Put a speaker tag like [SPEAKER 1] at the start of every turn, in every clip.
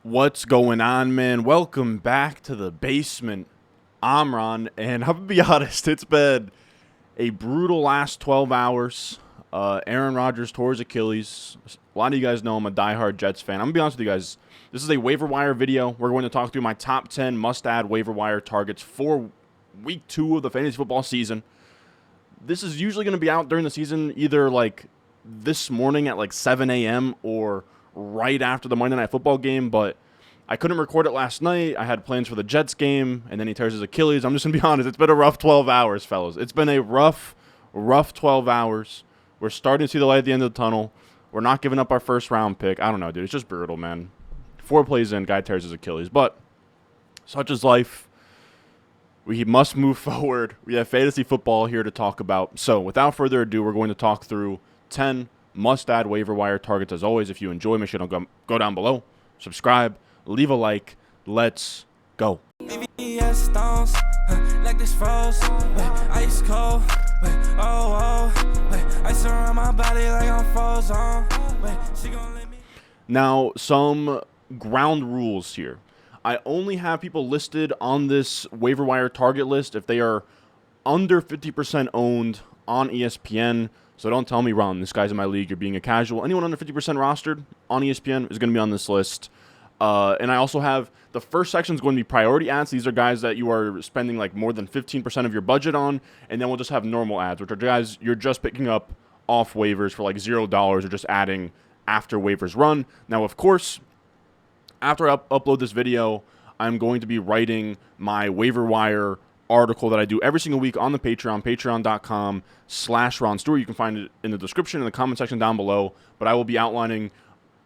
[SPEAKER 1] What's going on, man? Welcome back to the basement. I'm Ron, and I'm gonna be honest, it's been a brutal last 12 hours. Aaron Rodgers tore his Achilles. A lot of you guys know I'm a diehard Jets fan. I'm gonna be honest with you guys. This is a waiver wire video. We're going to talk through my top 10 must-add waiver wire targets for week 2 of the fantasy football season. This is usually going to be out during the season, either like this morning at like 7 a.m. or right after the Monday Night Football game, but I couldn't record it last night. I had plans for the Jets game, and then he tears his Achilles. I'm just going to be honest. It's been a rough 12 hours, fellas. It's been a rough 12 hours. We're starting to see the light at the end of the tunnel. We're not giving up our first-round pick. I don't know, dude. It's just brutal, man. 4 plays in, guy tears his Achilles. But such is life. We must move forward. We have fantasy football here to talk about. So without further ado, we're going to talk through 10 must-add waiver wire targets. As always, if you enjoy, make sure to go down below, subscribe, leave a like. Let's go. Now, some ground rules here. I only have people listed on this waiver wire target list if they are under 50% owned on ESPN. So don't tell me, Ron, this guy's in my league, you're being a casual. Anyone under 50% rostered on ESPN is going to be on this list. And I also have the first section is going to be priority ads. These are guys that you are spending like more than 15% of your budget on. And then we'll just have normal ads, which are guys you're just picking up off waivers for like $0 or just adding after waivers run. Now, of course, after I upload this video, I'm going to be writing my waiver wire article that I do every single week on the Patreon, patreon.com/Ron Stewart. You can find it in the description in the comment section down below. But I will be outlining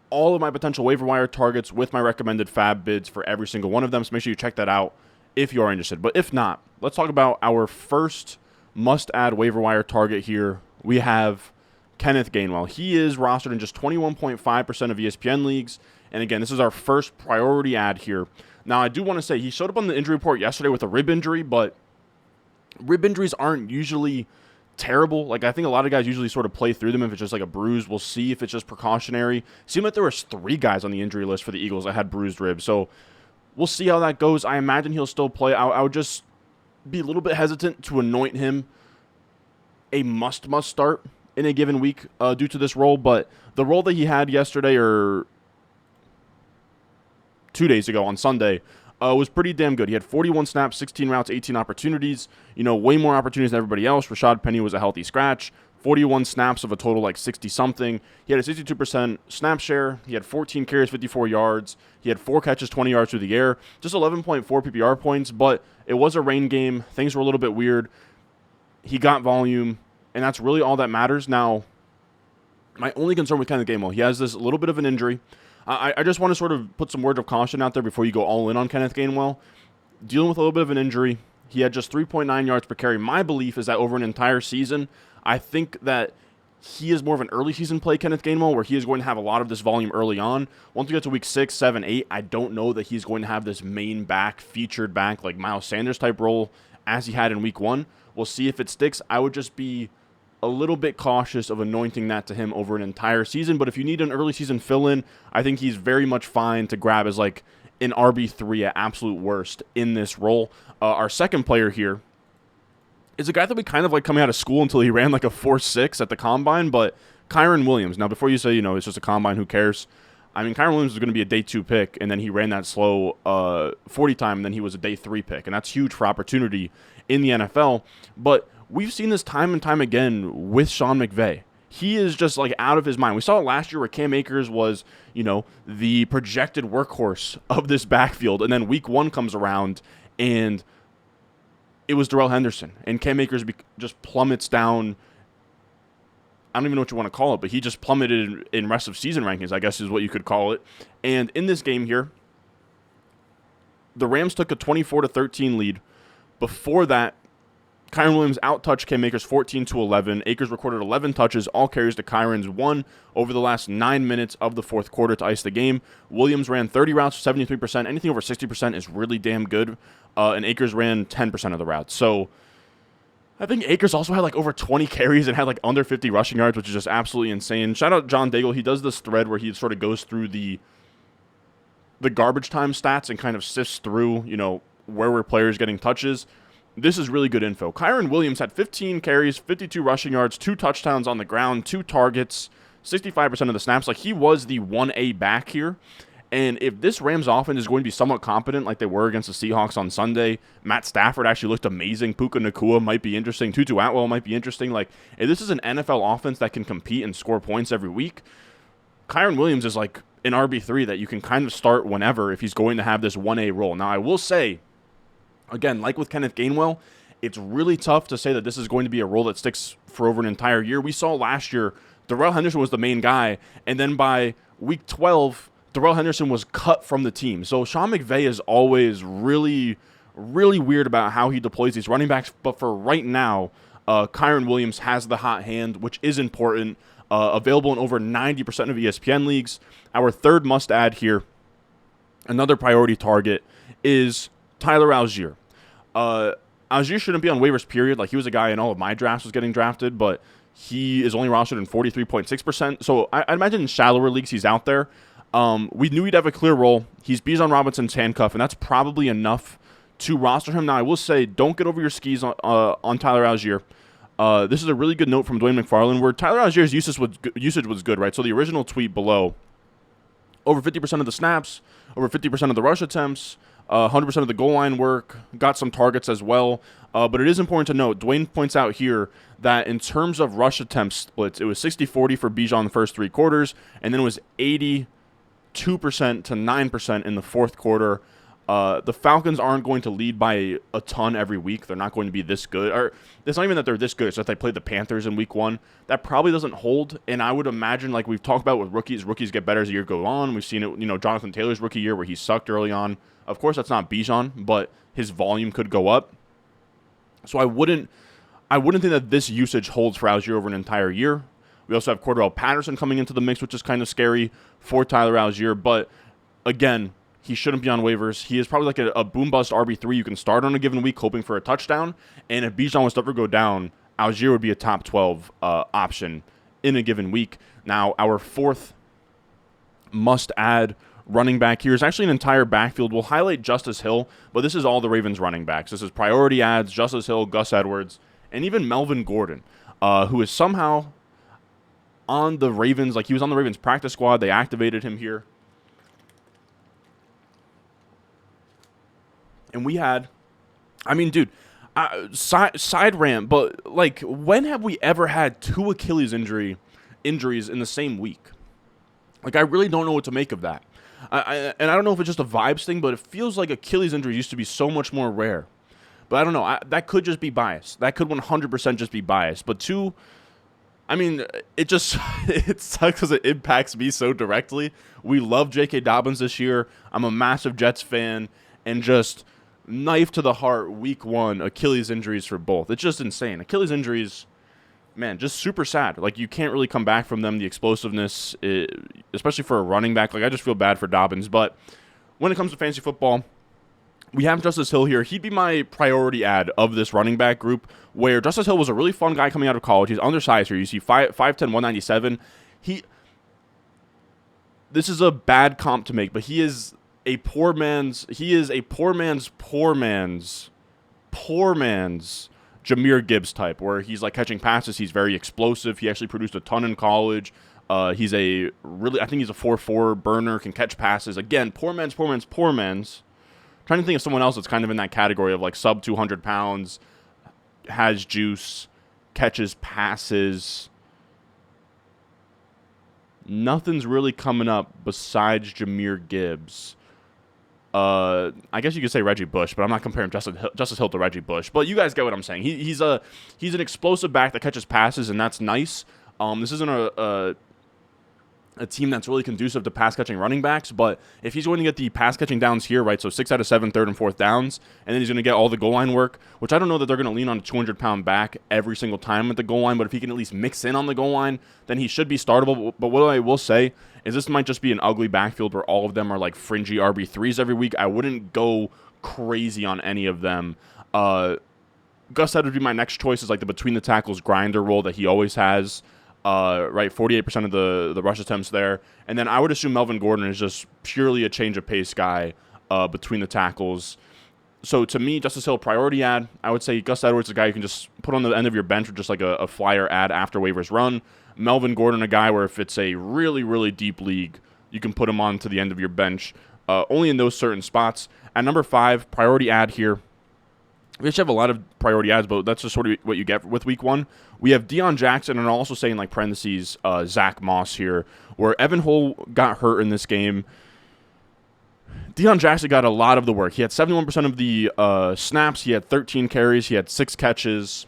[SPEAKER 1] all of my potential waiver wire targets with my recommended fab bids for every single one of them. So make sure you check that out if you are interested. But if not, let's talk about our first must-add waiver wire target here. We have Kenneth Gainwell. He is rostered in just 21.5% of ESPN leagues. And again, this is our first priority ad here. Now, I do want to say he showed up on the injury report yesterday with a rib injury, but rib injuries aren't usually terrible. Like, I think a lot of guys usually sort of play through them if it's just like a bruise. We'll see if it's just precautionary. Seemed like there was 3 guys on the injury list for the Eagles that had bruised ribs. So we'll see how that goes. I imagine he'll still play. I would just be a little bit hesitant to anoint him a must start in a given week due to this role. But the role that he had yesterday or 2 days ago on Sunday was pretty damn good. He had 41 snaps, 16 routes, 18 opportunities. You know, way more opportunities than everybody else. Rashad Penny was a healthy scratch. 41 snaps of a total like 60-something. He had a 62% snap share. He had 14 carries, 54 yards. He had 4 catches, 20 yards through the air. Just 11.4 PPR points, but it was a rain game. Things were a little bit weird. He got volume, and that's really all that matters. Now, my only concern with Kenneth Gainwell, he has this little bit of an injury. I just want to sort of put some word of caution out there before you go all in on Kenneth Gainwell. Dealing with a little bit of an injury, he had just 3.9 yards per carry. My belief is that over an entire season, I think that he is more of an early season play, Kenneth Gainwell, where he is going to have a lot of this volume early on. Once we get to week 6, 7, 8, I don't know that he's going to have this main back, featured back, like Miles Sanders type role as he had in week 1. We'll see if it sticks. I would just be a little bit cautious of anointing that to him over an entire season. But if you need an early season fill-in, I think he's very much fine to grab as like an RB3 at absolute worst in this role. Our second player here is a guy that we kind of like coming out of school until he ran like a 4.6 at the combine, but Kyren Williams. Now, before you say, it's just a combine, who cares? I mean, Kyren Williams was going to be a day 2 pick, and then he ran that slow 40 time, and then he was a day 3 pick, and that's huge for opportunity in the NFL. But we've seen this time and time again with Sean McVay. He is just like out of his mind. We saw it last year where Cam Akers was, the projected workhorse of this backfield. And then week 1 comes around and it was Darrell Henderson. And Cam Akers just plummets down. I don't even know what you want to call it, but he just plummeted in rest of season rankings, I guess is what you could call it. And in this game here, the Rams took a 24-13 lead. Before that, Kyren Williams out-touched Cam Akers 14-11. Akers recorded 11 touches, all carries to Kyren's 1 over the last 9 minutes of the fourth quarter to ice the game. Williams ran 30 routes, 73%. Anything over 60% is really damn good. And Akers ran 10% of the routes. So I think Akers also had like over 20 carries and had like under 50 rushing yards, which is just absolutely insane. Shout out John Daigle. He does this thread where he sort of goes through the the garbage time stats and kind of sifts through, where were players getting touches, this is really good info. Kyren Williams had 15 carries, 52 rushing yards, 2 touchdowns on the ground, 2 targets, 65% of the snaps. Like, he was the 1A back here. And if this Rams offense is going to be somewhat competent like they were against the Seahawks on Sunday, Matt Stafford actually looked amazing. Puka Nacua might be interesting. Tutu Atwell might be interesting. Like, if this is an NFL offense that can compete and score points every week, Kyren Williams is like an RB3 that you can kind of start whenever if he's going to have this 1A role. Now, I will say, again, like with Kenneth Gainwell, it's really tough to say that this is going to be a role that sticks for over an entire year. We saw last year, Darrell Henderson was the main guy, and then by week 12, Darrell Henderson was cut from the team. So Sean McVay is always really, really weird about how he deploys these running backs. But for right now, Kyren Williams has the hot hand, which is important. Available in over 90% of ESPN leagues. Our third must-add here, another priority target, is Tyler Allgeier. Allgeier shouldn't be on waivers, period. Like, he was a guy in all of my drafts was getting drafted, but he is only rostered in 43.6%. So I imagine in shallower leagues he's out there. We knew he'd have a clear role. He's Bijan Robinson's handcuff, and that's probably enough to roster him. Now, I will say, don't get over your skis on Tyler Allgeier. This is a really good note from Dwayne McFarland, where Tyler Allgeier's usage was good, right? So the original tweet below, over 50% of the snaps, over 50% of the rush attempts, 100% of the goal line work, got some targets as well. But it is important to note, Dwayne points out here that in terms of rush attempt splits, it was 60-40 for Bijan the first 3 quarters, and then it was 82% to 9% in the fourth quarter. The Falcons aren't going to lead by a ton every week. They're not going to be this good. Or it's not even that they're this good. It's that they played the Panthers in week 1. That probably doesn't hold. And I would imagine, like we've talked about with rookies get better as the year goes on. We've seen it, Jonathan Taylor's rookie year where he sucked early on. Of course, that's not Bijan, but his volume could go up. So I wouldn't think that this usage holds for Allgeier over an entire year. We also have Cordarrelle Patterson coming into the mix, which is kind of scary for Tyler Allgeier. But again, he shouldn't be on waivers. He is probably like a boom-bust RB3 you can start on a given week hoping for a touchdown. And if Bijan was to ever go down, Allgeier would be a top 12 option in a given week. Now, our fourth must-add running back here is actually an entire backfield. We'll highlight Justice Hill, but this is all the Ravens running backs. This is priority adds, Justice Hill, Gus Edwards, and even Melvin Gordon, who is somehow on the Ravens. Like, he was on the Ravens practice squad. They activated him here. And we had, side rant, but, like, when have we ever had 2 Achilles injuries in the same week? Like, I really don't know what to make of that. And I don't know if it's just a vibes thing, but it feels like Achilles injuries used to be so much more rare. But I don't know. That could just be bias. That could 100% just be bias. But 2, it sucks because it impacts me so directly. We love J.K. Dobbins this year. I'm a massive Jets fan. And just knife to the heart, week 1, Achilles injuries for both. It's just insane. Achilles injuries, man, just super sad. Like, you can't really come back from them. The explosiveness, especially for a running back. Like, I just feel bad for Dobbins. But when it comes to fantasy football, we have Justice Hill here. He'd be my priority add of this running back group, where Justice Hill was a really fun guy coming out of college. He's undersized here. You see 5'10", 197. This is a bad comp to make, but he is a poor man's Jahmyr Gibbs type, where he's like catching passes. He's very explosive. He actually produced a ton in college. I think he's a 4.4 burner, can catch passes. Again, poor man's. Trying to think of someone else that's kind of in that category of like sub 200 pounds, has juice, catches passes. Nothing's really coming up besides Jahmyr Gibbs. I guess you could say Reggie Bush, but I'm not comparing Justice Hill to Reggie Bush. But you guys get what I'm saying. He's an explosive back that catches passes, and that's nice. This isn't a team that's really conducive to pass-catching running backs, but if he's going to get the pass-catching downs here, right, so 6 out of 7 third and fourth downs, and then he's going to get all the goal line work, which I don't know that they're going to lean on a 200-pound back every single time at the goal line, but if he can at least mix in on the goal line, then he should be startable. But what I will say is this might just be an ugly backfield where all of them are like fringy RB3s every week. I wouldn't go crazy on any of them. Gus Edwards would be my next choice, is like the between-the-tackles grinder role that he always has. right, 48% of the rush attempts there. And then I would assume Melvin Gordon is just purely a change of pace guy between the tackles. So to me, Justice Hill, priority ad. I would say Gus Edwards is a guy you can just put on the end of your bench or just like a flyer ad after waivers run. Melvin Gordon, a guy where if it's a really, really deep league, you can put him on to the end of your bench, only in those certain spots. At number 5, priority ad here. We actually have a lot of priority ads, but that's just sort of what you get with week 1. We have Deon Jackson, and I'll also say in like parentheses, Zach Moss here, where Evan Hull got hurt in this game. Deon Jackson got a lot of the work. He had 71% of the snaps. He had 13 carries. He had 6 catches.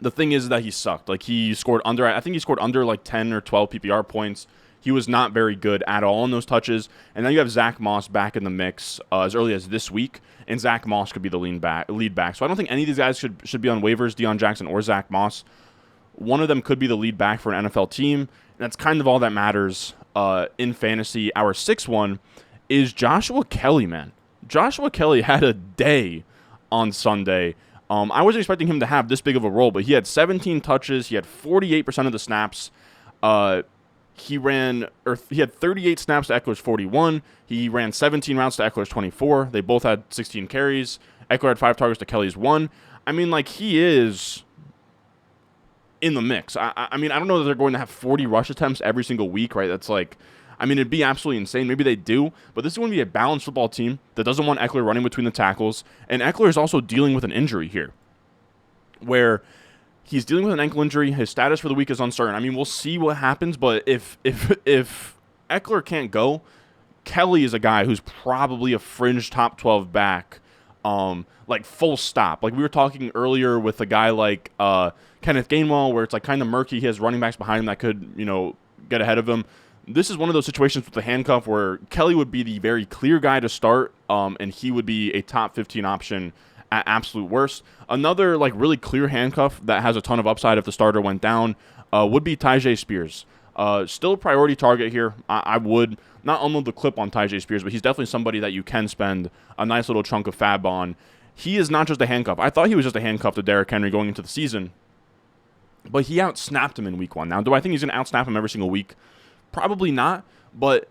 [SPEAKER 1] The thing is that he sucked. Like he scored under, I think he scored under like 10 or 12 PPR points. He was not very good at all in those touches. And then you have Zach Moss back in the mix as early as this week, and Zach Moss could be the lead back. So I don't think any of these guys should be on waivers, Deon Jackson or Zach Moss. One of them could be the lead back for an NFL team. And that's kind of all that matters in fantasy. Our 6th one is Joshua Kelley, man. Joshua Kelley had a day on Sunday. I wasn't expecting him to have this big of a role, but he had 17 touches. He had 48% of the snaps. He had 38 snaps to Eckler's 41. He ran 17 routes to Eckler's 24. They both had 16 carries. Eckler had 5 targets to Kelley's 1. I mean, like, he is in the mix. I mean, I don't know that they're going to have 40 rush attempts every single week, right? That's like, I mean, it'd be absolutely insane. Maybe they do, but this is going to be a balanced football team that doesn't want Eckler running between the tackles. And Eckler is also dealing with an injury here, where he's dealing with an ankle injury. His status for the week is uncertain. I mean, we'll see what happens, but if Eckler can't go, Kelley is a guy who's probably a fringe top 12 back, like full stop. Like we were talking earlier with a guy like Kenneth Gainwell, where it's like kind of murky. He has running backs behind him that could, get ahead of him. This is one of those situations with the handcuff where Kelley would be the very clear guy to start, and he would be a top 15 option at absolute worst. Another like really clear handcuff that has a ton of upside if the starter went down would be Tyjae Spears. Still a priority target here. I would not unload the clip on Tyjae Spears, but he's definitely somebody that you can spend a nice little chunk of fab on. He is not just a handcuff. I thought he was just a handcuff to Derrick Henry going into the season, but he outsnapped him in week 1. Now, do I think he's going to outsnap him every single week? Probably not, but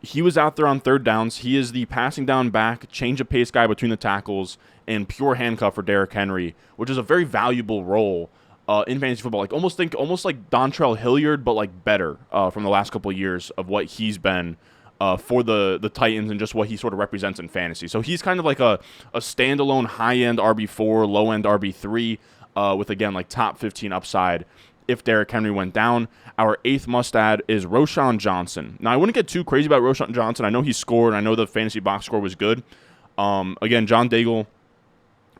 [SPEAKER 1] he was out there on third downs. He is the passing down back, change of pace guy between the tackles, and pure handcuff for Derrick Henry, which is a very valuable role in fantasy football. Like almost like Dontrell Hilliard, but like better from the last couple of years of what he's been for the Titans and just what he sort of represents in fantasy. So he's kind of like a standalone high-end RB4, low-end RB3 with, again, like top 15 upside if Derrick Henry went down. Our 8th must-add is Roschon Johnson. Now, I wouldn't get too crazy about Roschon Johnson. I know he scored. I know the fantasy box score was good. Again, John Daigle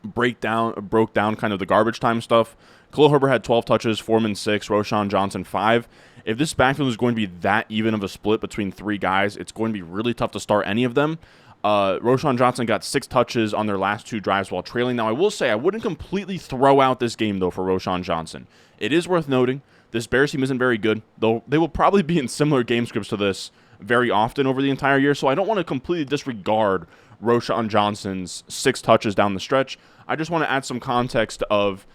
[SPEAKER 1] broke down kind of the garbage time stuff. Khalil Herbert had 12 touches, Foreman 6, Roschon Johnson 5. If this backfield is going to be that even of a split between 3 guys, it's going to be really tough to start any of them. Roschon Johnson got 6 touches on their last 2 drives while trailing. Now, I will say I wouldn't completely throw out this game, though, for Roschon Johnson. It is worth noting this Bears team isn't very good, though they will probably be in similar game scripts to this very often over the entire year, so I don't want to completely disregard Roschon Johnson's 6 touches down the stretch. I just want to add some context of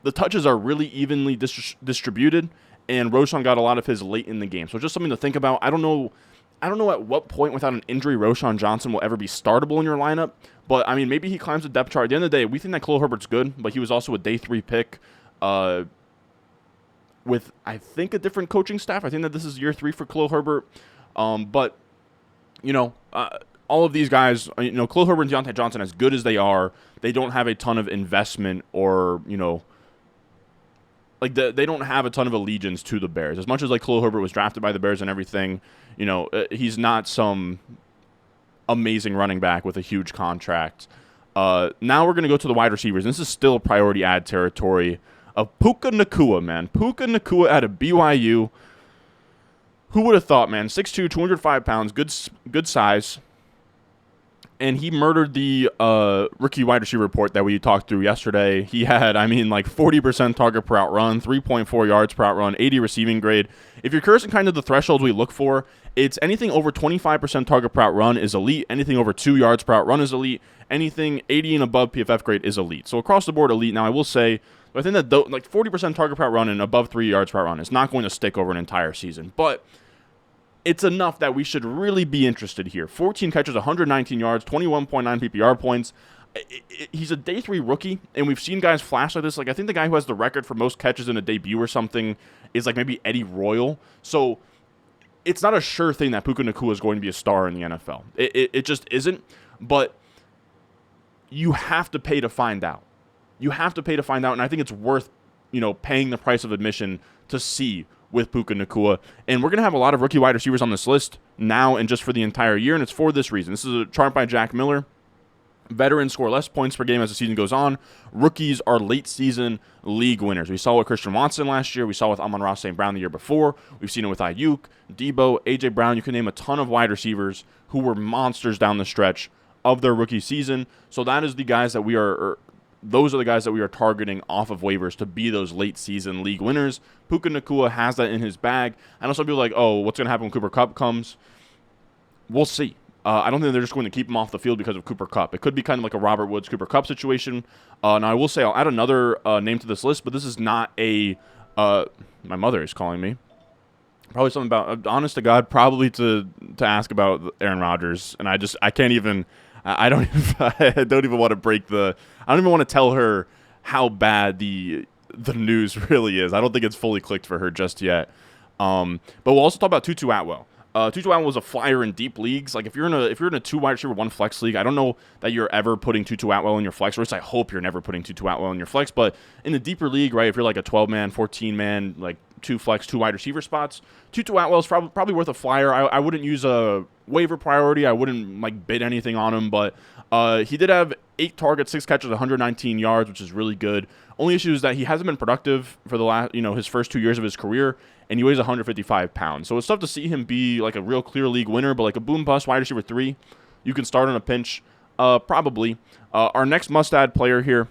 [SPEAKER 1] the touches are really evenly distributed, and Roschon got a lot of his late in the game. So just something to think about. I don't know at what point without an injury Roschon Johnson will ever be startable in your lineup, but I mean, maybe he climbs the depth chart. At the end of the day, we think that Khalil Herbert's good, but he was also a day 3 pick with, I think, a different coaching staff. I think that this is year 3 for Khalil Herbert. But, all of these guys, Khalil Herbert and Deontay Johnson, as good as they are, they don't have a ton of investment or, they don't have a ton of allegiance to the Bears. As much as, Khalil Herbert was drafted by the Bears and everything, he's not some amazing running back with a huge contract. Now we're going to go to the wide receivers. And this is still priority ad territory of Puka Nacua, man. Puka Nacua out of BYU. Who would have thought, man? 6'2", 205 pounds, good size. and he murdered the rookie wide receiver report that we talked through yesterday. He had, like 40% target per out run, 3.4 yards per out run, 80 receiving grade. If you're curious in kind of the thresholds we look for, it's anything over 25% target per out run is elite. Anything over 2 yards per out run is elite. Anything 80 and above PFF grade is elite. So across the board, elite. Now, I will say, I think that 40% target per out run and above 3 yards per out run is not going to stick over an entire season. But it's enough that we should really be interested here. 14 catches, 119 yards, 21.9 PPR points. He's a day 3 rookie, and we've seen guys flash like this. Like, I think the guy who has the record for most catches in a debut or something is like maybe Eddie Royal. So it's not a sure thing that Puka Nacua is going to be a star in the NFL. It just isn't. But you have to pay to find out. You have to pay to find out, and I think it's worth, paying the price of admission to see with Puka Nacua. And we're going to have a lot of rookie wide receivers on this list now and just for the entire year, and it's for this reason. This is a chart by Jack Miller. Veterans score less points per game as the season goes on. Rookies are late-season league winners. We saw it with Christian Watson last year. We saw it with Amon-Ra St. Brown the year before. We've seen it with Ayuk, Debo, A.J. Brown. You can name a ton of wide receivers who were monsters down the stretch of their rookie season. So that is the guys that those are the guys that we are targeting off of waivers to be those late-season league winners. Puka Nacua has that in his bag. I know some people are like, oh, what's going to happen when Cooper Kupp comes? We'll see. I don't think they're just going to keep him off the field because of Cooper Kupp. It could be kind of like a Robert Woods, Cooper Kupp situation. Now, I will say I'll add another name to this list, but this is not a my mother is calling me. Probably something about, honest to God, probably to ask about Aaron Rodgers. And I can't even... I don't even want to I don't even want to tell her how bad the news really is. I don't think it's fully clicked for her just yet. But we'll also talk about Tutu Atwell. Tutu Atwell was a flyer in deep leagues. Like if you're in a 2 wide receiver 1 flex league, I don't know that you're ever putting Tutu Atwell in your flex, or at least I hope you're never putting Tutu Atwell in your flex. But in the deeper league, right, if you're like a 12-man, 14-man, like 2 flex, 2 wide receiver spots, Tutu Atwell is probably worth a flyer. I wouldn't use a waiver priority. I wouldn't bid anything on him, but he did have 8 targets, 6 catches, 119 yards, which is really good. Only issue is that he hasn't been productive for the last, his first 2 years of his career, and he weighs 155 pounds. So it's tough to see him be like a real clear league winner, but like a boom bust wide receiver 3, you can start on a pinch, probably. Our next must-add player here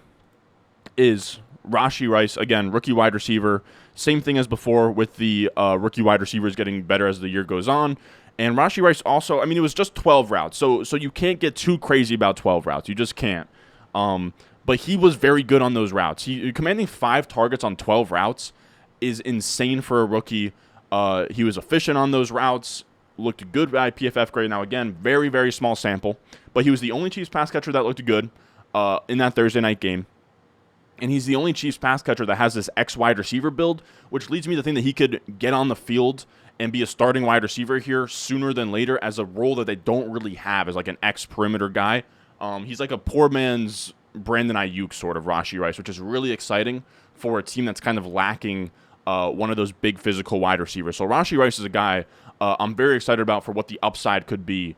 [SPEAKER 1] is Rashee Rice, again, rookie wide receiver. Same thing as before with the rookie wide receivers getting better as the year goes on. And Rashee Rice also, it was just 12 routes. So you can't get too crazy about 12 routes. You just can't. But he was very good on those routes. He commanding 5 targets on 12 routes is insane for a rookie. He was efficient on those routes. Looked good by PFF grade. Now, again, very, very small sample. But he was the only Chiefs pass catcher that looked good in that Thursday night game. And he's the only Chiefs pass catcher that has this X wide receiver build, which leads me to think that he could get on the field and be a starting wide receiver here sooner than later as a role that they don't really have as like an X perimeter guy. He's like a poor man's Brandon Ayuk sort of Rashee Rice, which is really exciting for a team that's kind of lacking one of those big physical wide receivers. So Rashee Rice is a guy I'm very excited about for what the upside could be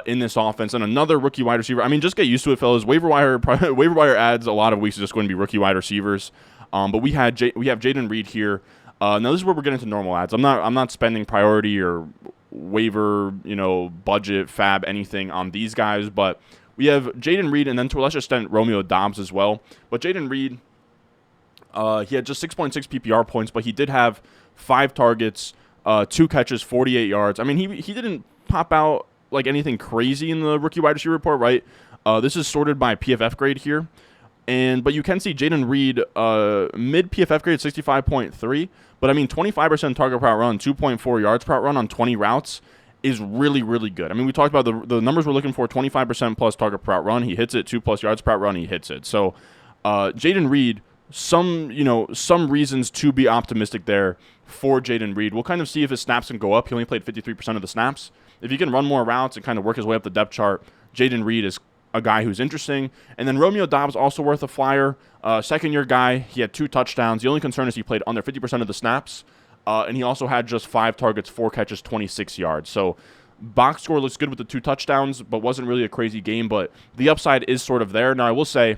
[SPEAKER 1] in this offense. And another rookie wide receiver. Just get used to it, fellas. Waiver wire adds a lot of weeks is just going to be rookie wide receivers. But we have Jayden Reed here. Now this is where we're getting to normal ads. I'm not spending priority or waiver, budget, fab, anything on these guys. But we have Jayden Reed and then to a lesser extent Romeo Doubs as well. But Jayden Reed, he had just 6.6 PPR points, but he did have 5 targets, 2 catches, 48 yards. He didn't pop out like anything crazy in the rookie wide receiver report, right? This is sorted by PFF grade here. But you can see Jayden Reed, mid PFF grade 65.3, but 25% target per out run, 2.4 yards per out run on 20 routes is really, really good. We talked about the numbers we're looking for, 25% plus target per out run. He hits it, 2+ yards per out run, he hits it. So Jayden Reed, some reasons to be optimistic there for Jayden Reed. We'll kind of see if his snaps can go up. He only played 53% of the snaps. If he can run more routes and kind of work his way up the depth chart, Jayden Reed is a guy who's interesting. And then Romeo Doubs, also worth a flyer. Second-year guy. He had 2 touchdowns. The only concern is he played under 50% of the snaps. And he also had just 5 targets, 4 catches, 26 yards. So box score looks good with the 2 touchdowns, but wasn't really a crazy game. But the upside is sort of there. Now, I will say,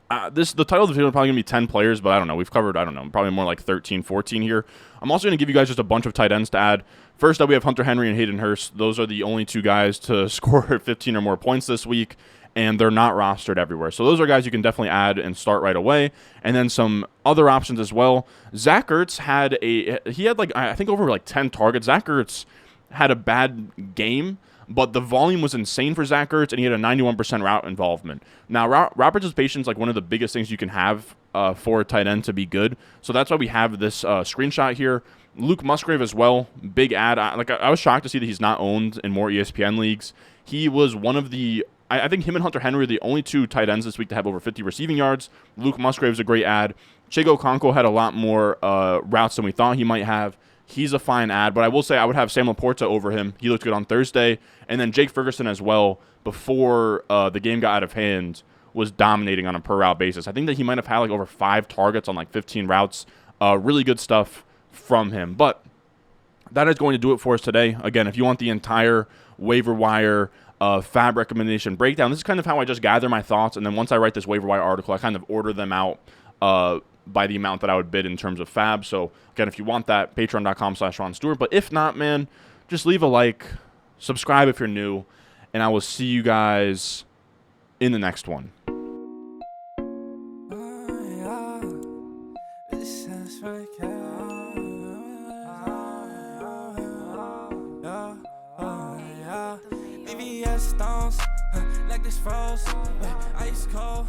[SPEAKER 1] The title of the video is probably going to be 10 players, but I don't know. We've covered, I don't know, probably more like 13, 14 here. I'm also going to give you guys just a bunch of tight ends to add. First up, we have Hunter Henry and Hayden Hurst. Those are the only two guys to score 15 or more points this week, and they're not rostered everywhere. So those are guys you can definitely add and start right away. And then some other options as well. Zach Ertz had like, I think over like 10 targets. Zach Ertz had a bad game, but the volume was insane for Zach Ertz, and he had a 91% route involvement. Now, route participation is like one of the biggest things you can have for a tight end to be good. So that's why we have this screenshot here. Luke Musgrave as well, big ad. I was shocked to see that he's not owned in more ESPN leagues. He was one of the, I think him and Hunter Henry are the only two tight ends this week to have over 50 receiving yards. Luke Musgrave is a great ad. Chigo Conco had a lot more routes than we thought he might have. He's a fine ad, but I will say I would have Sam Laporta over him. He looked good on Thursday. And then Jake Ferguson as well, before the game got out of hand, was dominating on a per route basis. I think that he might have had like over 5 targets on like 15 routes. Really good stuff from him. But that is going to do it for us today. Again, if you want the entire waiver wire fab recommendation breakdown, this is kind of how I just gather my thoughts. And then once I write this waiver wire article, I kind of order them out by the amount that I would bid in terms of fab. So again, if you want that, patreon.com/RonStewart. But if not, man, just leave a like, subscribe if you're new, and I will see you guys in the next one.
[SPEAKER 2] Stones, like this froze, ice cold.